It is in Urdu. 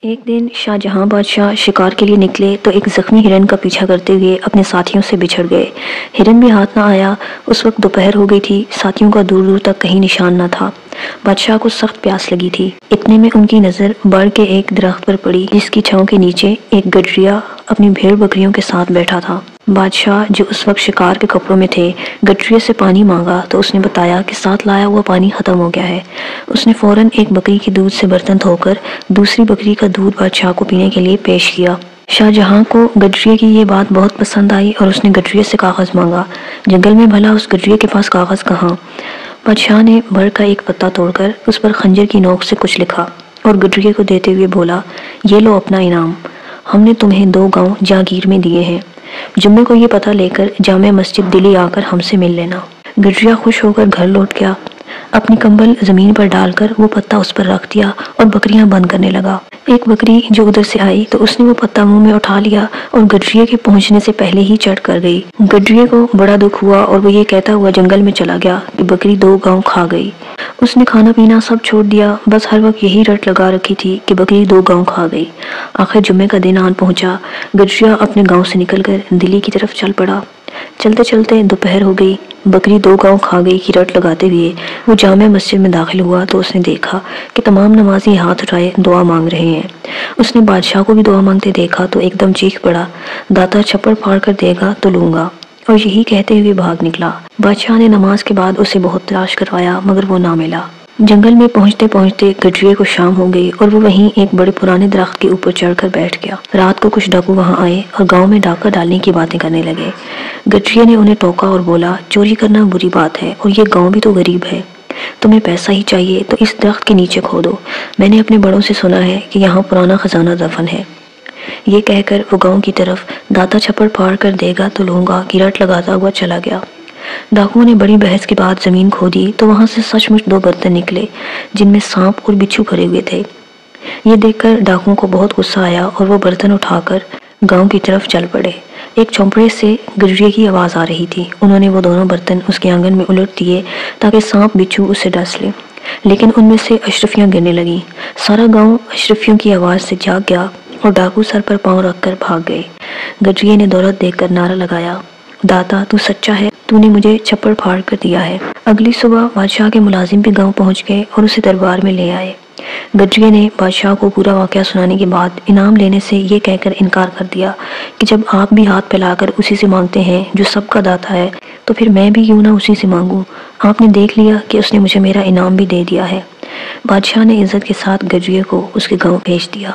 ایک دن شاہ جہاں بادشاہ شکار کے لیے نکلے تو ایک زخمی ہرن کا پیچھا کرتے ہوئے اپنے ساتھیوں سے بچھڑ گئے۔ ہرن بھی ہاتھ نہ آیا۔ اس وقت دوپہر ہو گئی تھی، ساتھیوں کا دور دور تک کہیں نشان نہ تھا۔ بادشاہ کو سخت پیاس لگی تھی۔ اتنے میں ان کی نظر بڑ کے ایک درخت پر پڑی جس کی چھاؤں کے نیچے ایک گڈریا اپنی بھیڑ بکریوں کے ساتھ بیٹھا تھا۔ بادشاہ جو اس وقت شکار کے کپڑوں میں تھے، گڈریے سے پانی مانگا تو اس نے بتایا کہ ساتھ لایا ہوا پانی ختم ہو گیا ہے۔ اس نے فوراً ایک بکری کے دودھ سے برتن دھو کر دوسری بکری کا دودھ بادشاہ کو پینے کے لیے پیش کیا۔ شاہ جہاں کو گڈریے کی یہ بات بہت پسند آئی اور اس نے گڈریے سے کاغذ مانگا۔ جنگل میں بھلا اس گڈریے کے پاس کاغذ کہاں؟ بادشاہ نے بڑ کا ایک پتا توڑ کر اس پر خنجر کی نوک سے کچھ لکھا اور گڈریے کو دیتے ہوئے بولا، یہ لو اپنا انعام، ہم نے تمہیں 2 گاؤں جاگیر میں دیے ہیں۔ جمعے کو یہ پتہ لے کر جامع مسجد دلی آ کر ہم سے مل لینا۔ گڈریا خوش ہو کر گھر لوٹ گیا۔ اپنی کمبل زمین پر ڈال کر وہ پتا اس پر رکھ دیا اور بکریاں بند کرنے لگا۔ ایک بکری جو ادھر سے آئی تو اس نے وہ پتا منہ میں اٹھا لیا اور گڈریے کے پہنچنے سے پہلے ہی چڑھ کر گئی۔ گڈریے کو بڑا دکھ ہوا اور وہ یہ کہتا ہوا جنگل میں چلا گیا کہ بکری 2 گاؤں کھا گئی۔ اس نے کھانا پینا سب چھوڑ دیا، بس ہر وقت یہی رٹ لگا رکھی تھی کہ بکری 2 گاؤں کھا گئی۔ آخر جمعے کا دن آن پہنچا۔ گڈریا اپنے گاؤں سے نکل کر دلی کی طرف چل پڑا۔ چلتے چلتے دوپہر ہو گئی۔ بکری 2 گاؤں کھا گئی کی رٹ لگاتے ہوئے وہ جامع مسجد میں داخل ہوا تو اس نے دیکھا کہ تمام نمازی ہاتھ اٹھائے دعا مانگ رہے ہیں۔ اس نے بادشاہ کو بھی دعا مانگتے دیکھا تو ایک دم چیخ پڑا، داتا چھپڑ پھاڑ کر دے گا تو لوں گا، اور یہی کہتے ہوئے بھاگ نکلا۔ بادشاہ نے نماز کے بعد اسے بہت تلاش کروایا مگر وہ نہ ملا۔ جنگل میں پہنچتے پہنچتے گڈریے کو شام ہو گئی اور وہ وہیں ایک بڑے پرانے درخت کے اوپر چڑھ کر بیٹھ گیا۔ رات کو کچھ ڈاکو وہاں آئے اور گاؤں میں ڈاکہ ڈالنے کی باتیں کرنے لگے۔ گڈریے نے انہیں ٹوکا اور بولا، چوری کرنا بری بات ہے اور یہ گاؤں بھی تو غریب ہے، تمہیں پیسہ ہی چاہیے تو اس درخت کے نیچے کھودو، میں نے اپنے بڑوں سے سنا ہے کہ یہاں پرانا خزانہ دفن ہے۔ یہ کہہ کر وہ گاؤں کی طرف داتا چھپڑ پھاڑ کر دے گا تو لوں گا کی رٹ لگاتا ہوا چلا گیا۔ ڈاکوؤں نے بڑی بحث کے بعد زمین کھودی تو وہاں سے سچ مچ 2 برتن نکلے جن میں سانپ اور بچھو بھرے ہوئے تھے۔ یہ دیکھ کر ڈاکوؤں کو بہت غصہ آیا اور وہ برتن اٹھا کر گاؤں کی طرف چل پڑے۔ ایک چوپڑے سے گڈریے کی آواز آ رہی تھی۔ انہوں نے وہ دونوں برتن اس کے آنگن میں الٹ دیے تاکہ سانپ بچھو اسے ڈس لے، لیکن ان میں سے اشرفیاں گرنے لگیں۔ سارا گاؤں اشرفیوں کی آواز سے جاگ گیا اور ڈاکو سر پر پاؤں رکھ کر بھاگ گئے۔ گڈریے نے دولت دیکھ کر نعرہ لگایا، داتا تو سچا ہے، تو نے مجھے چھپڑ پھاڑ کر دیا ہے۔ اگلی صبح بادشاہ کے ملازم بھی گاؤں پہنچ گئے اور اسے دربار میں لے آئے۔ گڈریے نے بادشاہ کو پورا واقعہ سنانے کے بعد انعام لینے سے یہ کہہ کر انکار کر دیا کہ جب آپ بھی ہاتھ پھیلا کر اسی سے مانگتے ہیں جو سب کا داتا ہے تو پھر میں بھی کیوں نہ اسی سے مانگوں، آپ نے دیکھ لیا کہ اس نے مجھے میرا انعام بھی دے دیا ہے۔ بادشاہ نے عزت کے ساتھ گڈریے کو اس کے گاؤں بھیج دیا۔